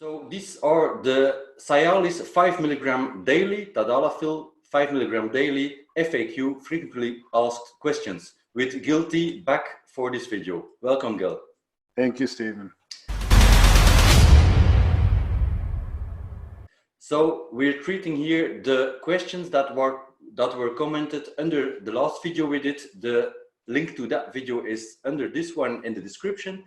So these are the Cialis 5 mg daily, Tadalafil 5 mg daily, FAQ, frequently asked questions, with Guilty back for this video. Welcome, Gil. Thank you, Stephen. So we're treating here the questions that were commented under the last video we did. The link to that video is under this one in the description.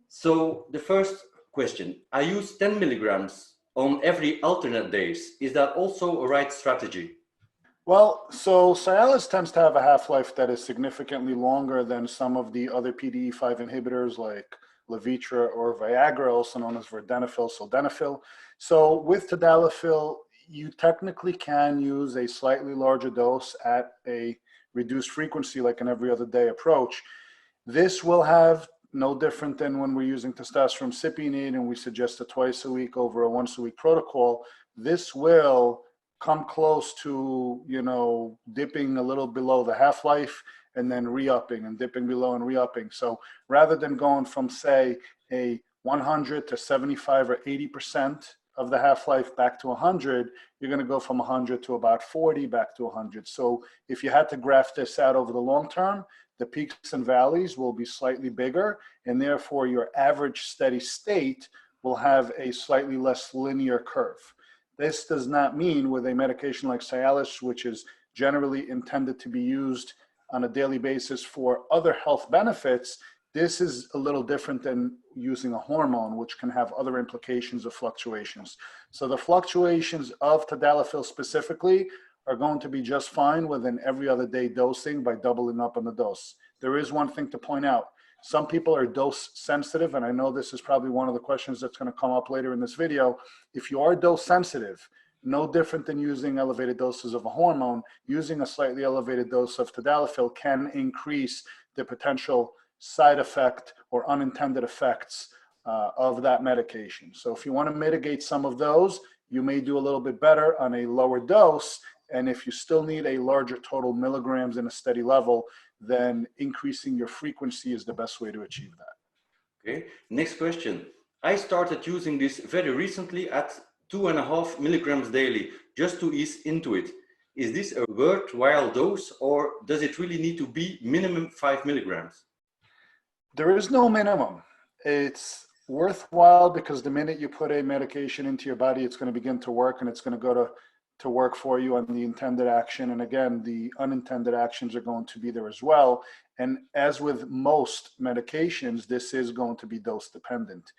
So the first question, I use 10 milligrams on every alternate days. Is that also a right strategy? Well, so Cialis tends to have a half-life that is significantly longer than some of the other PDE5 inhibitors like Levitra or Viagra, also known as Vardenafil, Sildenafil. So with Tadalafil, you technically can use a slightly larger dose at a reduced frequency like an every other day approach. This will have no different than when we're using testosterone cypionate and we suggest a twice a week over a once a week protocol. This will come close to, dipping a little below the half-life and then re-upping and dipping below and re-upping. So rather than going from, say, a 100 to 75 or 80% of the half-life back to 100, you're going to go from 100 to about 40 back to 100. So if you had to graph this out over the long term, the peaks and valleys will be slightly bigger, and therefore your average steady state will have a slightly less linear curve. This does not mean with a medication like Cialis, which is generally intended to be used on a daily basis for other health benefits, this is a little different than using a hormone, which can have other implications of fluctuations. So the fluctuations of Tadalafil specifically are going to be just fine with an every other day dosing by doubling up on the dose. There is one thing to point out. Some people are dose sensitive, and I know this is probably one of the questions that's going to come up later in this video. If you are dose sensitive, no different than using elevated doses of a hormone, using a slightly elevated dose of Tadalafil can increase the potential side effect or unintended effects of that medication. So if you want to mitigate some of those, you may do a little bit better on a lower dose. And if you still need a larger total milligrams in a steady level, then increasing your frequency is the best way to achieve that. Okay, next question. I started using this very recently at 2.5 milligrams daily, just to ease into it. Is this a worthwhile dose, or does it really need to be minimum 5 milligrams? There is no minimum. It's worthwhile because the minute you put a medication into your body, it's going to begin to work, and it's going to go to work for you on the intended action. And again, the unintended actions are going to be there as well. And as with most medications, this is going to be dose dependent.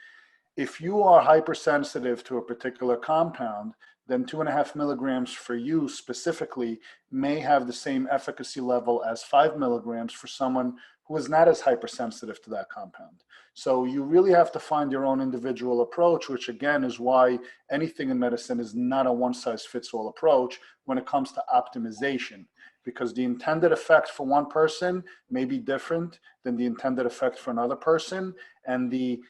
If you are hypersensitive to a particular compound, then 2.5 milligrams for you specifically may have the same efficacy level as 5 milligrams for someone who is not as hypersensitive to that compound. So you really have to find your own individual approach, which again is why anything in medicine is not a one-size-fits-all approach when it comes to optimization, because the intended effect for one person may be different than the intended effect for another person, and the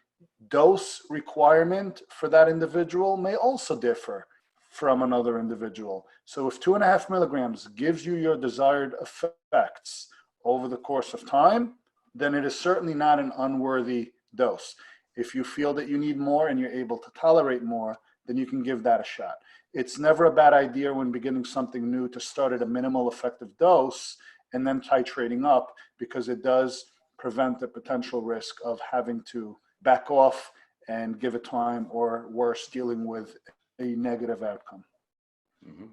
dose requirement for that individual may also differ from another individual. So if 2.5 milligrams gives you your desired effects over the course of time, then it is certainly not an unworthy dose. If you feel that you need more and you're able to tolerate more, then you can give that a shot. It's never a bad idea when beginning something new to start at a minimal effective dose and then titrating up, because it does prevent the potential risk of having to back off and give it time, or worse, dealing with a negative outcome. Mm-hmm.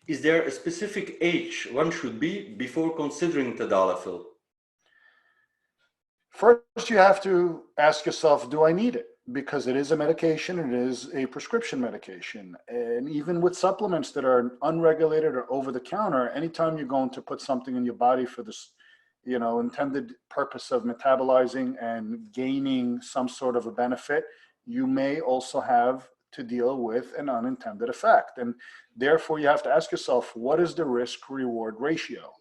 Is there a specific age one should be before considering Tadalafil? First, you have to ask yourself, do I need it? Because it is a medication, it is a prescription medication. And even with supplements that are unregulated or over the counter, anytime you're going to put something in your body for this, intended purpose of metabolizing and gaining some sort of a benefit, you may also have to deal with an unintended effect. And therefore, you have to ask yourself, what is the risk-reward ratio?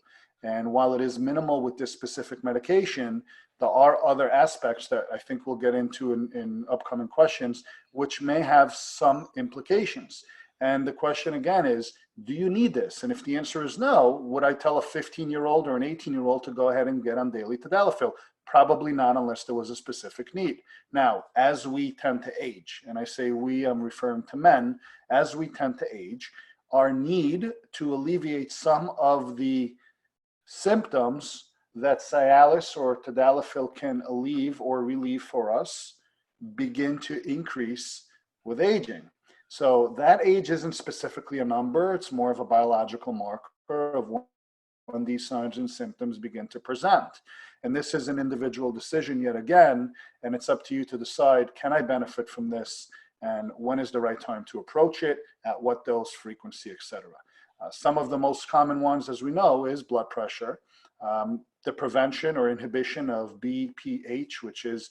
And while it is minimal with this specific medication, there are other aspects that I think we'll get into in upcoming questions, which may have some implications. And the question again is, do you need this? And if the answer is no, would I tell a 15-year-old or an 18-year-old to go ahead and get on daily Tadalafil? Probably not unless there was a specific need. Now, as we tend to age, and I say we, I'm referring to men, as we tend to age, our need to alleviate some of the symptoms that Cialis or Tadalafil can alleviate or relieve for us begin to increase with aging. So that age isn't specifically a number, it's more of a biological marker of when these signs and symptoms begin to present. And this is an individual decision yet again, and it's up to you to decide, can I benefit from this? And when is the right time to approach it, at what dose, frequency, etc. Some of the most common ones, as we know, is blood pressure, the prevention or inhibition of BPH, which is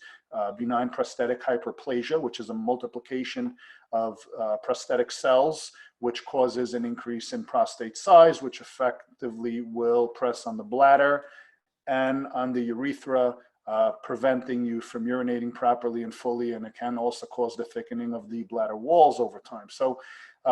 benign prostatic hyperplasia, which is a multiplication of prostatic cells, which causes an increase in prostate size, which effectively will press on the bladder and on the urethra, preventing you from urinating properly and fully, and it can also cause the thickening of the bladder walls over time. So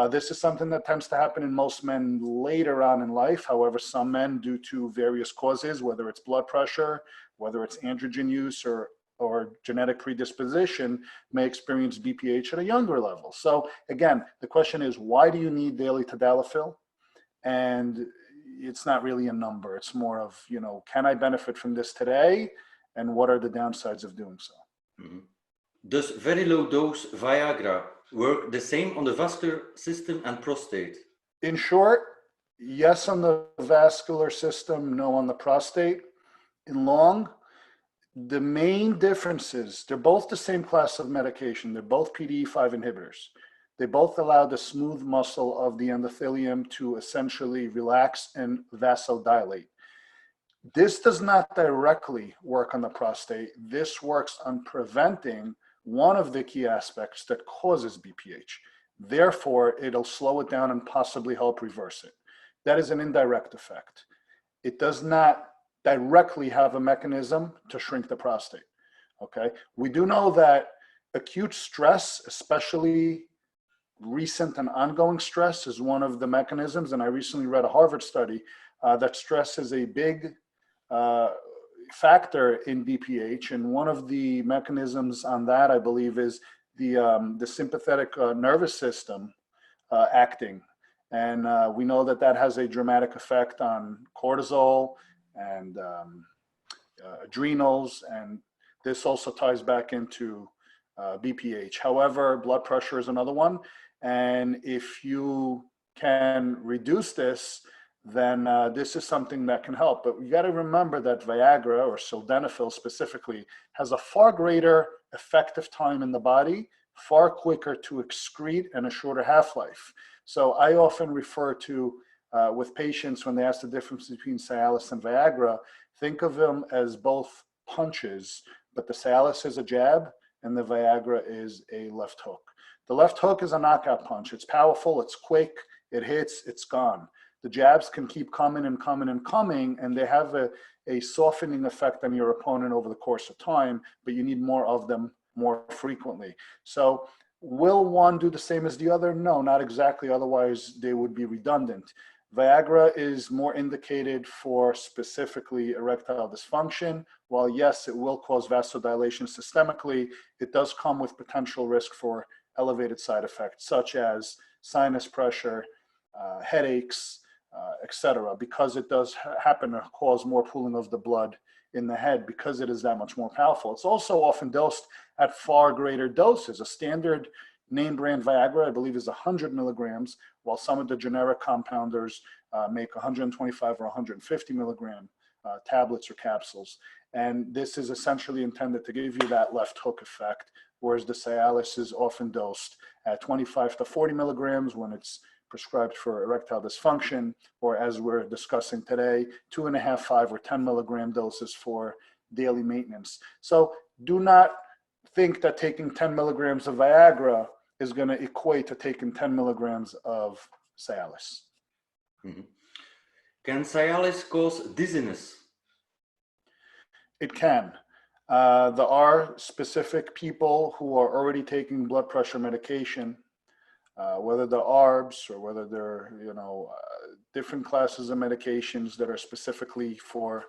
this is something that tends to happen in most men later on in life. However, some men, due to various causes, whether it's blood pressure, whether it's androgen use or genetic predisposition, may experience BPH at a younger level. So again, the question is, why do you need daily Tadalafil? And it's not really a number. It's more of, can I benefit from this today? And what are the downsides of doing so? Mm-hmm. Does very low dose Viagra work the same on the vascular system and prostate? In short, yes on the vascular system, no on the prostate. In long, the main differences, they're both the same class of medication. They're both PDE5 inhibitors. They both allow the smooth muscle of the endothelium to essentially relax and vasodilate. This does not directly work on the prostate. This works on preventing one of the key aspects that causes BPH. Therefore, it'll slow it down and possibly help reverse it. That is an indirect effect. It does not directly have a mechanism to shrink the prostate, okay? We do know that acute stress, especially recent and ongoing stress, is one of the mechanisms, and I recently read a Harvard study that stress is a big factor in BPH, and one of the mechanisms on that, I believe, is the sympathetic nervous system acting, and we know that that has a dramatic effect on cortisol and adrenals, and this also ties back into BPH. However, blood pressure is another one, and if you can reduce this, then this is something that can help. But you got to remember that Viagra, or sildenafil specifically, has a far greater effective time in the body, far quicker to excrete, and a shorter half-life. So I often refer to, with patients when they ask the difference between Cialis and Viagra, think of them as both punches, but the Cialis is a jab and the Viagra is a left hook. The left hook is a knockout punch. It's powerful, it's quick, it hits, it's gone. The jabs can keep coming and coming and coming, and they have a softening effect on your opponent over the course of time, but you need more of them more frequently. So will one do the same as the other? No, not exactly. Otherwise, they would be redundant. Viagra is more indicated for specifically erectile dysfunction. While yes, it will cause vasodilation systemically, it does come with potential risk for elevated side effects, such as sinus pressure, headaches, etc., because it does happen to cause more pooling of the blood in the head because it is that much more powerful. It's also often dosed at far greater doses. A standard name brand Viagra, I believe, is 100 milligrams, while some of the generic compounders make 125 or 150 milligram tablets or capsules. And this is essentially intended to give you that left hook effect, whereas the Cialis is often dosed at 25 to 40 milligrams when it's prescribed for erectile dysfunction, or as we're discussing today, 2.5, 5, or 10 milligram doses for daily maintenance. So do not think that taking 10 milligrams of Viagra is going to equate to taking 10 milligrams of Cialis. Mm-hmm. Can Cialis cause dizziness? It can. There are specific people who are already taking blood pressure medication, whether they're ARBs or whether they're, different classes of medications that are specifically for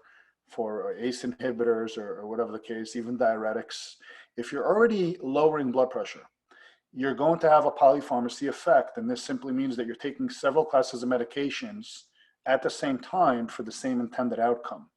for ACE inhibitors or whatever the case, even diuretics, if you're already lowering blood pressure, you're going to have a polypharmacy effect. And this simply means that you're taking several classes of medications at the same time for the same intended outcome.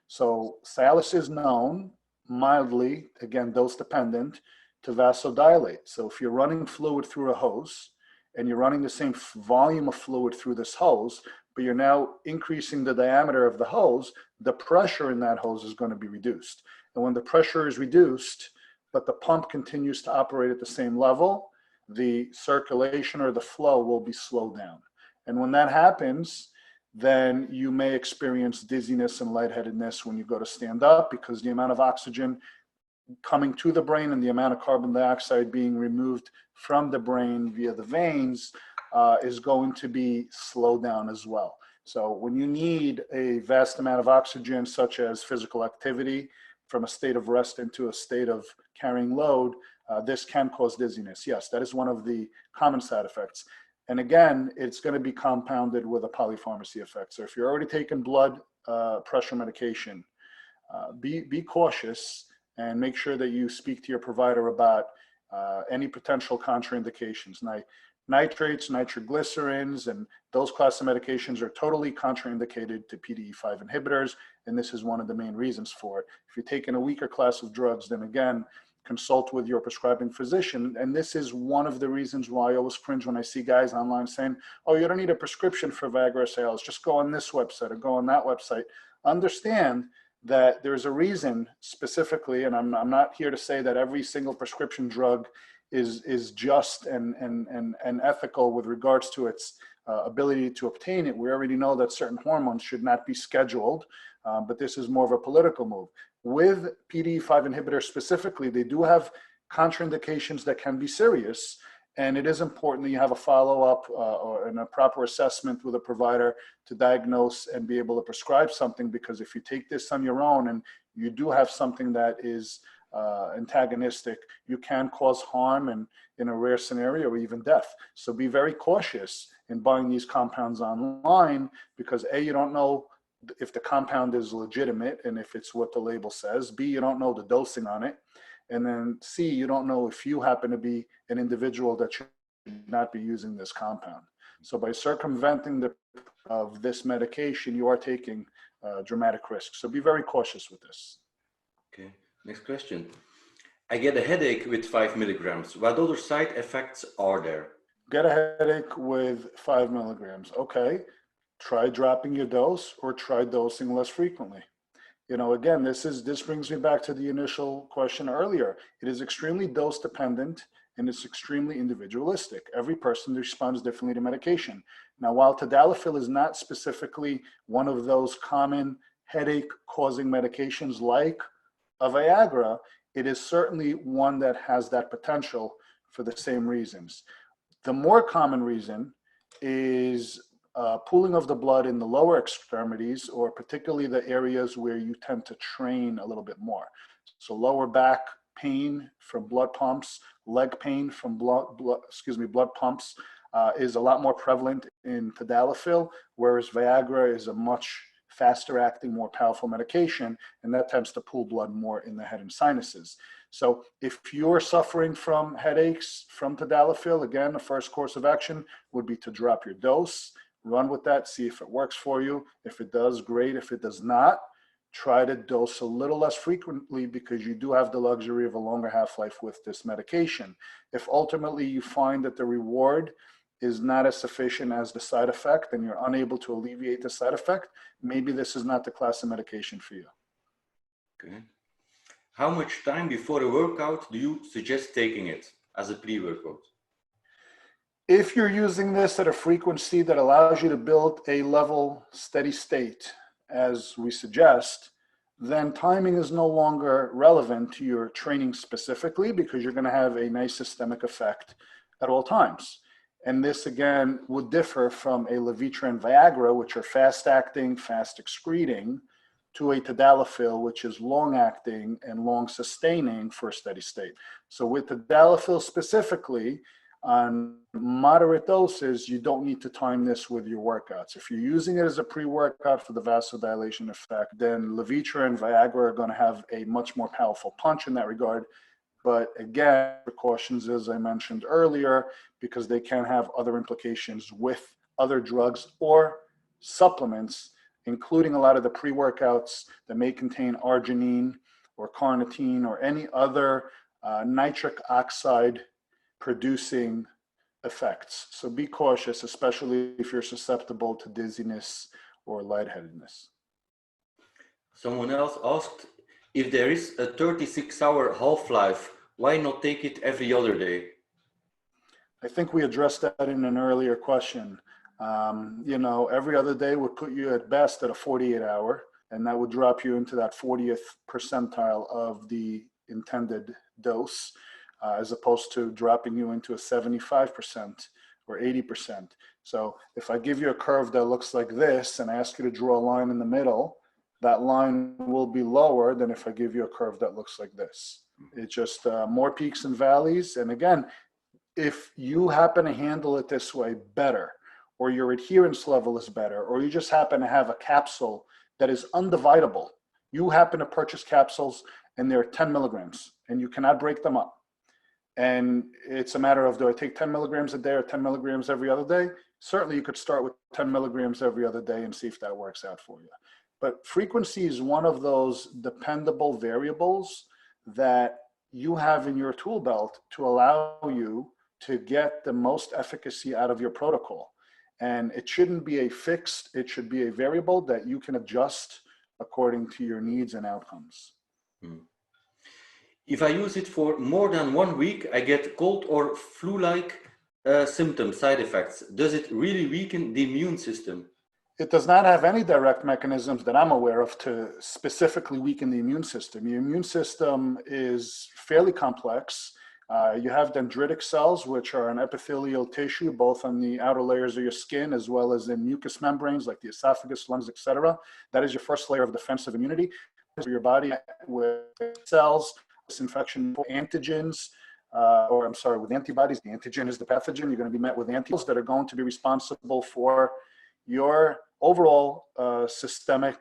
So Cialis is known mildly, again, dose dependent, to vasodilate. So if you're running fluid through a hose and you're running the same volume of fluid through this hose, but you're now increasing the diameter of the hose, the pressure in that hose is going to be reduced. And when the pressure is reduced, but the pump continues to operate at the same level, the circulation or the flow will be slowed down. And when that happens, then you may experience dizziness and lightheadedness when you go to stand up, because the amount of oxygen coming to the brain and the amount of carbon dioxide being removed from the brain via the veins is going to be slowed down as well. So when you need a vast amount of oxygen, such as physical activity, from a state of rest into a state of carrying load, this can cause dizziness. Yes, that is one of the common side effects. And again, it's going to be compounded with a polypharmacy effect. So if you're already taking blood pressure medication, be cautious and make sure that you speak to your provider about any potential contraindications. Nitrates, nitroglycerins, and those class of medications are totally contraindicated to PDE5 inhibitors, and this is one of the main reasons for it. If you're taking a weaker class of drugs, then again, consult with your prescribing physician. And this is one of the reasons why I always cringe when I see guys online saying, oh, you don't need a prescription for Viagra or Cialis, just go on this website or go on that website. Understand that there's a reason specifically, and I'm not here to say that every single prescription drug is just and ethical with regards to its ability to obtain it. We already know that certain hormones should not be scheduled, but this is more of a political move. With PDE5 inhibitors specifically, they do have contraindications that can be serious, and it is important that you have a follow-up and a proper assessment with a provider to diagnose and be able to prescribe something, because if you take this on your own and you do have something that is antagonistic, you can cause harm and in a rare scenario, even death. So be very cautious in buying these compounds online, because A, you don't know if the compound is legitimate and if it's what the label says. B, you don't know the dosing on it. And then C, you don't know if you happen to be an individual that should not be using this compound. So by circumventing of this medication, you are taking dramatic risks. So be very cautious with this. Okay, next question. I get a headache with 5 milligrams. What other side effects are there? Get a headache with 5 milligrams. Okay, try dropping your dose or try dosing less frequently. You know, again, this brings me back to the initial question earlier. It is extremely dose dependent and it's extremely individualistic. Every person responds differently to medication. Now, while Tadalafil is not specifically one of those common headache causing medications like a Viagra, it is certainly one that has that potential for the same reasons. The more common reason is pooling of the blood in the lower extremities, or particularly the areas where you tend to train a little bit more. So lower back pain from blood pumps, leg pain from blood pumps is a lot more prevalent in Tadalafil, whereas Viagra is a much faster acting, more powerful medication, and that tends to pool blood more in the head and sinuses. So if you're suffering from headaches from Tadalafil, again, the first course of action would be to drop your dose, run with that, see if it works for you. If it does, great. If it does not, try to dose a little less frequently, because you do have the luxury of a longer half-life with this medication. If ultimately you find that the reward is not as sufficient as the side effect and you're unable to alleviate the side effect, maybe this is not the class of medication for you. Okay. How much time before a workout do you suggest taking it as a pre-workout? If you're using this at a frequency that allows you to build a level steady state, as we suggest, then timing is no longer relevant to your training specifically, because you're going to have a nice systemic effect at all times. And this, again, would differ from a Levitra and Viagra, which are fast-acting, fast-excreting, to a Tadalafil, which is long-acting and long-sustaining for a steady state. So with Tadalafil specifically, On moderate doses, you don't need to time this with your workouts. If you're using it as a pre-workout for the vasodilation effect, then Levitra and Viagra are going to have a much more powerful punch in that regard. But again, precautions, as I mentioned earlier, because they can have other implications with other drugs or supplements, including a lot of the pre-workouts that may contain arginine or carnitine or any other nitric oxide producing effects. So be cautious, especially if you're susceptible to dizziness or lightheadedness. Someone else asked, if there is a 36-hour half-life, why not take it every other day? I think we addressed that in an earlier question. Every other day would put you at best at a 48-hour, and that would drop you into that 40th percentile of the intended dose, as opposed to dropping you into a 75% or 80%. So if I give you a curve that looks like this and ask you to draw a line in the middle, that line will be lower than if I give you a curve that looks like this. It's just more peaks and valleys. And again, if you happen to handle it this way better, or your adherence level is better, or you just happen to have a capsule that is undividable, you happen to purchase capsules and they're 10 milligrams and you cannot break them up. And it's a matter of, do I take 10 milligrams a day or 10 milligrams every other day? Certainly you could start with 10 milligrams every other day and see if that works out for you. But frequency is one of those dependable variables that you have in your tool belt to allow you to get the most efficacy out of your protocol. And it shouldn't be a fixed, it should be a variable that you can adjust according to your needs and outcomes. If I use it for more than 1 week, I get cold or flu-like symptoms, side effects. Does it really weaken the immune system? It does not have any direct mechanisms that I'm aware of to specifically weaken the immune system. Your immune system is fairly complex. You have dendritic cells, which are an epithelial tissue, both on the outer layers of your skin, as well as in mucous membranes like the esophagus, lungs, etc. That is your first layer of defensive immunity. For your body with cells, this infection antigens, with antibodies. The antigen is the pathogen. You're going to be met with antibodies that are going to be responsible for your overall systemic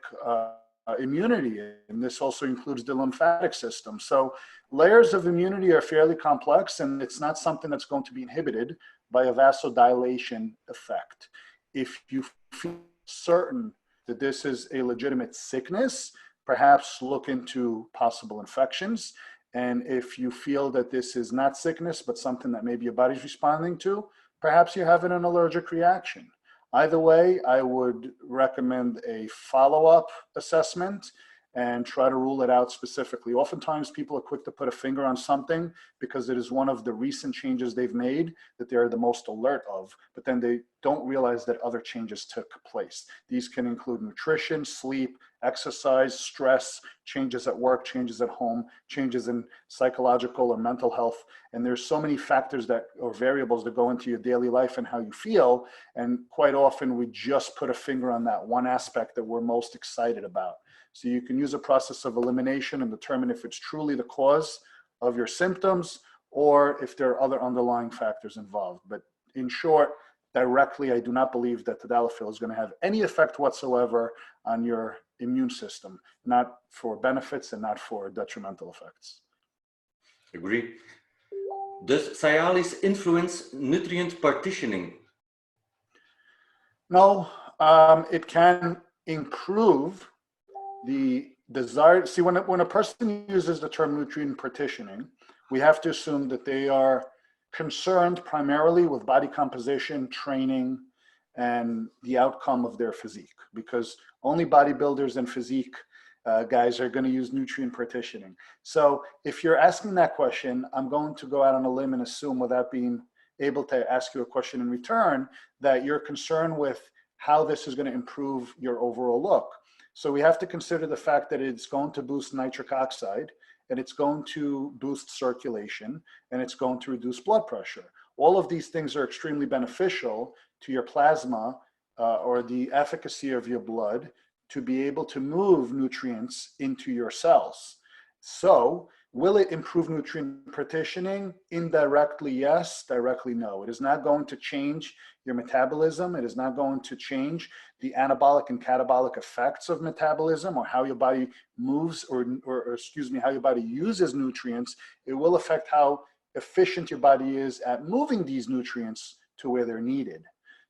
immunity, and this also includes the lymphatic system. So layers of immunity are fairly complex, and it's not something that's going to be inhibited by a vasodilation effect. If you feel certain that this is a legitimate sickness, perhaps look into possible infections. And if you feel that this is not sickness, but something that maybe your body's responding to, perhaps you're having an allergic reaction. Either way, I would recommend a follow-up assessment and try to rule it out specifically. Oftentimes, people are quick to put a finger on something because it is one of the recent changes they've made that they're the most alert of, but then they don't realize that other changes took place. These can include nutrition, sleep, exercise, stress, changes at work, changes at home, changes in psychological or mental health. And there's so many factors or variables that go into your daily life and how you feel. And quite often we just put a finger on that one aspect that we're most excited about. So you can use a process of elimination and determine if it's truly the cause of your symptoms or if there are other underlying factors involved. But in short, directly, I do not believe that Tadalafil is going to have any effect whatsoever on your immune system, not for benefits and not for detrimental effects. Agree. Does Cialis influence nutrient partitioning? No, it can improve the desired. See, when a person uses the term nutrient partitioning, we have to assume that they are concerned primarily with body composition, training, and the outcome of their physique, because only bodybuilders and physique guys are going to use nutrient partitioning. So if you're asking that question, I'm going to go out on a limb and assume, without being able to ask you a question in return, that you're concerned with how this is going to improve your overall look. So we have to consider the fact that it's going to boost nitric oxide, and it's going to boost circulation, and it's going to reduce blood pressure. All of these things are extremely beneficial to your plasma or the efficacy of your blood to be able to move nutrients into your cells. So Will it improve nutrient partitioning? Indirectly, yes. Directly, no. It is not going to change your metabolism. It is not going to change the anabolic and catabolic effects of metabolism or how your body moves or excuse me, how your body uses nutrients. It will affect how efficient your body is at moving these nutrients to where they're needed.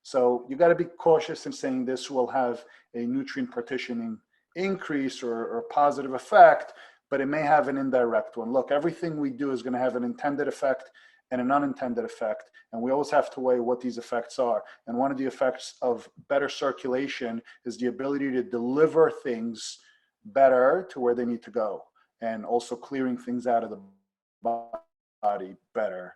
So you got to be cautious in saying this will have a nutrient partitioning increase or positive effect, but it may have an indirect one. Look, everything we do is going to have an intended effect and an unintended effect, and we always have to weigh what these effects are. And one of the effects of better circulation is the ability to deliver things better to where they need to go, and also clearing things out of the body better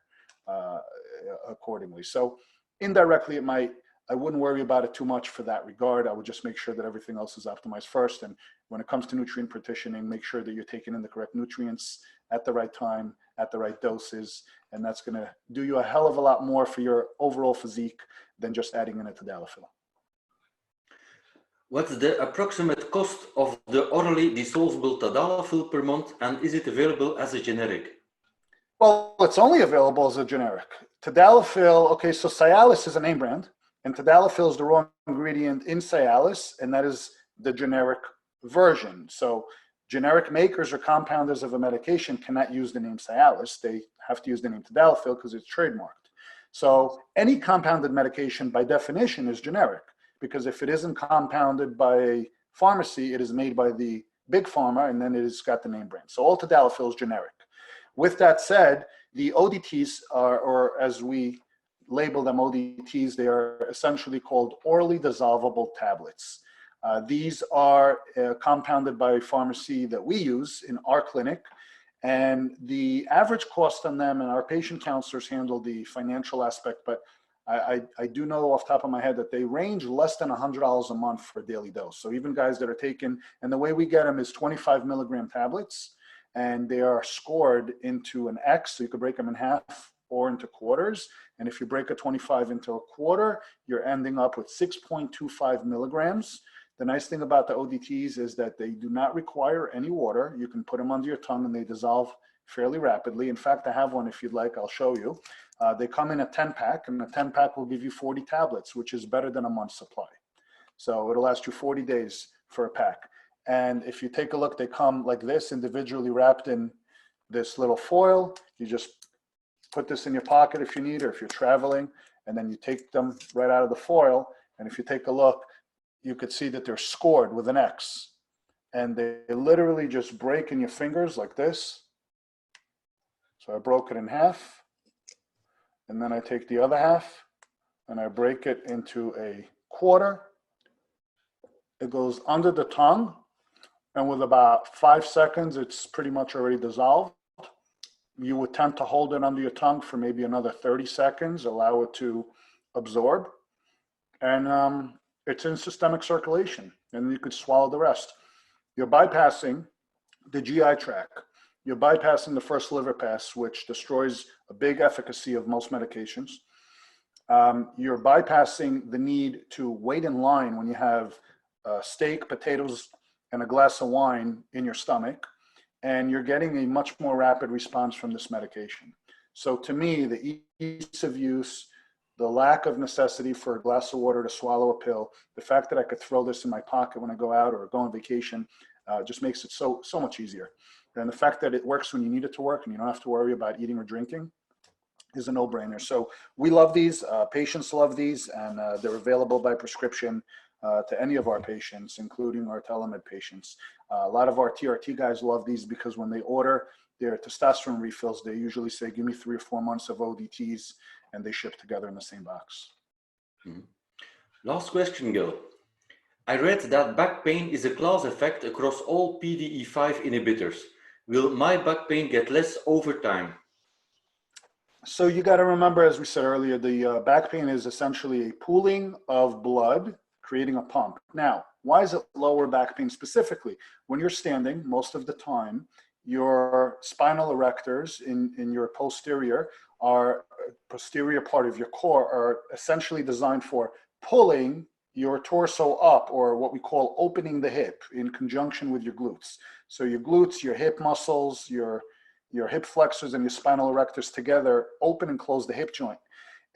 accordingly. So indirectly, it might. I wouldn't worry about it too much for that regard. I would just make sure that everything else is optimized first. And when it comes to nutrient partitioning, make sure that you're taking in the correct nutrients at the right time, at the right doses. And that's going to do you a hell of a lot more for your overall physique than just adding in a Tadalafil. What's the approximate cost of the orally dissolvable Tadalafil per month, and is it available as a generic? Well, it's only available as a generic. Tadalafil, okay, so Cialis is a name brand. And Tadalafil is the raw ingredient in Cialis, and that is the generic version. So generic makers or compounders of a medication cannot use the name Cialis. They have to use the name Tadalafil because it's trademarked. So any compounded medication by definition is generic, because if it isn't compounded by a pharmacy, it is made by the big pharma, and then it has got the name brand. So all Tadalafil is generic. With that said, the ODTs are, or as we label them ODTs, they are essentially called orally dissolvable tablets. These are compounded by a pharmacy that we use in our clinic, and the average cost on them, and our patient counselors handle the financial aspect, but I do know off the top of my head that they range less than $100 a month for a daily dose. So even guys that are taking, and the way we get them is 25 milligram tablets, and they are scored into an X, so you could break them in half or into quarters. And if you break a 25 into a quarter, you're ending up with 6.25 milligrams. The nice thing about the ODTs is that they do not require any water. You can put them under your tongue and they dissolve fairly rapidly. In fact, I have one if you'd like, I'll show you. They come in a 10-pack, and a 10-pack will give you 40 tablets, which is better than a month's supply. So it'll last you 40 days for a pack. And if you take a look, they come like this, individually wrapped in this little foil. You just put this in your pocket if you need, or if you're traveling, and then you take them right out of the foil. And if you take a look, you could see that they're scored with an X. And they literally just break in your fingers like this. So I broke it in half. And then I take the other half and I break it into a quarter. It goes under the tongue. And with about 5 seconds, it's pretty much already dissolved. You would tend to hold it under your tongue for maybe another 30 seconds, allow it to absorb. And it's in systemic circulation, and you could swallow the rest. You're bypassing the GI tract. You're bypassing the first liver pass, which destroys a big efficacy of most medications. You're bypassing the need to wait in line when you have steak, potatoes, and a glass of wine in your stomach. And you're getting a much more rapid response from this medication. So to me, the ease of use, the lack of necessity for a glass of water to swallow a pill, the fact that I could throw this in my pocket when I go out or go on vacation, just makes it so much easier. And the fact that it works when you need it to work and you don't have to worry about eating or drinking is a no-brainer. So we love these, patients love these, and they're available by prescription to any of our patients, including our telemed patients. A lot of our TRT guys love these because when they order their testosterone refills, they usually say, give me 3 or 4 months of ODTs, and they ship together in the same box. Mm-hmm. Last question, Gil. I read that back pain is a class effect across all PDE5 inhibitors. Will my back pain get less over time? So you got to remember, as we said earlier, the back pain is essentially a pooling of blood creating a pump. Now, why is it lower back pain specifically? When you're standing, most of the time, your spinal erectors in your posterior part of your core are essentially designed for pulling your torso up, or what we call opening the hip in conjunction with your glutes. So your glutes, your hip muscles, your your hip flexors and your spinal erectors together open and close the hip joint.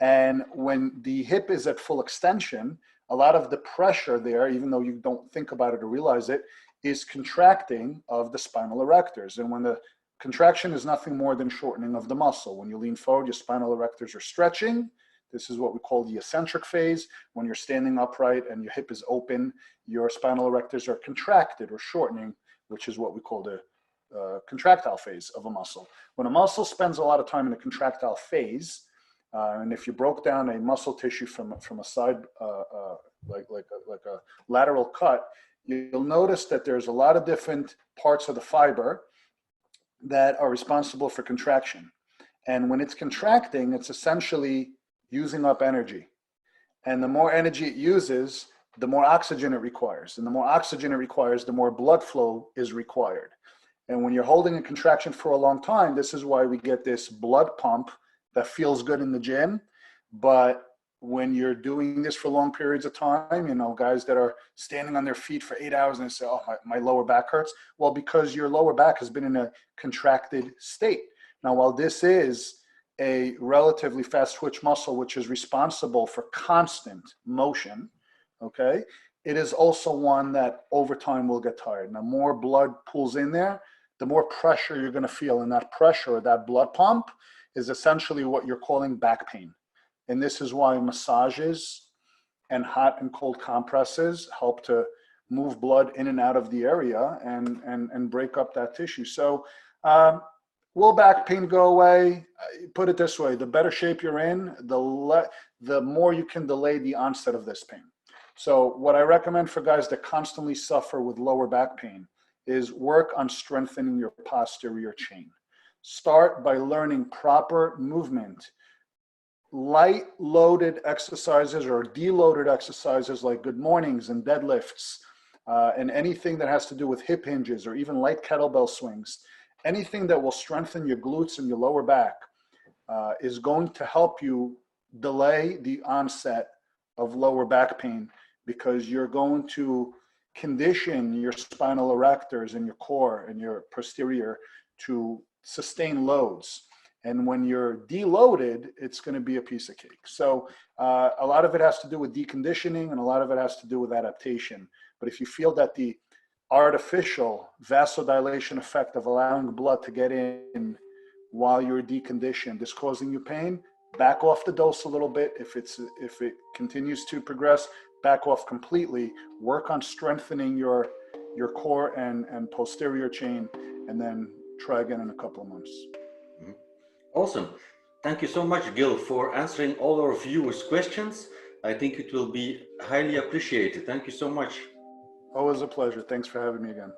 And when the hip is at full extension, a lot of the pressure there, even though you don't think about it or realize it, is contracting of the spinal erectors. And when the contraction is nothing more than shortening of the muscle. When you lean forward, your spinal erectors are stretching. This is what we call the eccentric phase. When you're standing upright and your hip is open, your spinal erectors are contracted or shortening, which is what we call the contractile phase of a muscle. When a muscle spends a lot of time in a contractile phase, and if you broke down a muscle tissue from a side, like a lateral cut, you'll notice that there's a lot of different parts of the fiber that are responsible for contraction. And when it's contracting, it's essentially using up energy. And the more energy it uses, the more oxygen it requires. And the more oxygen it requires, the more blood flow is required. And when you're holding a contraction for a long time, this is why we get this blood pump that feels good in the gym. But when you're doing this for long periods of time, you know, guys that are standing on their feet for 8 hours and they say, oh, my lower back hurts. Well, because your lower back has been in a contracted state. Now, while this is a relatively fast twitch muscle, which is responsible for constant motion, okay, it is also one that over time will get tired. Now, more blood pulls in there, the more pressure you're going to feel. And that pressure, that blood pump, is essentially what you're calling back pain. And this is why massages and hot and cold compresses help to move blood in and out of the area and break up that tissue. So will back pain go away? Put it this way, the better shape you're in, the more you can delay the onset of this pain. So what I recommend for guys that constantly suffer with lower back pain is work on strengthening your posterior chain. Start by learning proper movement. Light loaded exercises or deloaded exercises like good mornings and deadlifts and anything that has to do with hip hinges or even light kettlebell swings, anything that will strengthen your glutes and your lower back is going to help you delay the onset of lower back pain, because you're going to condition your spinal erectors and your core and your posterior to sustain loads. And when you're deloaded, it's going to be a piece of cake. So a lot of it has to do with deconditioning and a lot of it has to do with adaptation. But if you feel that the artificial vasodilation effect of allowing blood to get in while you're deconditioned is causing you pain, back off the dose a little bit. If it continues to progress, back off completely. Work on strengthening your core and posterior chain, and then try again in a couple of months. Awesome. Thank you so much, Gil, for answering all our viewers' questions. I think it will be highly appreciated. Thank you so much. Always a pleasure. Thanks for having me again.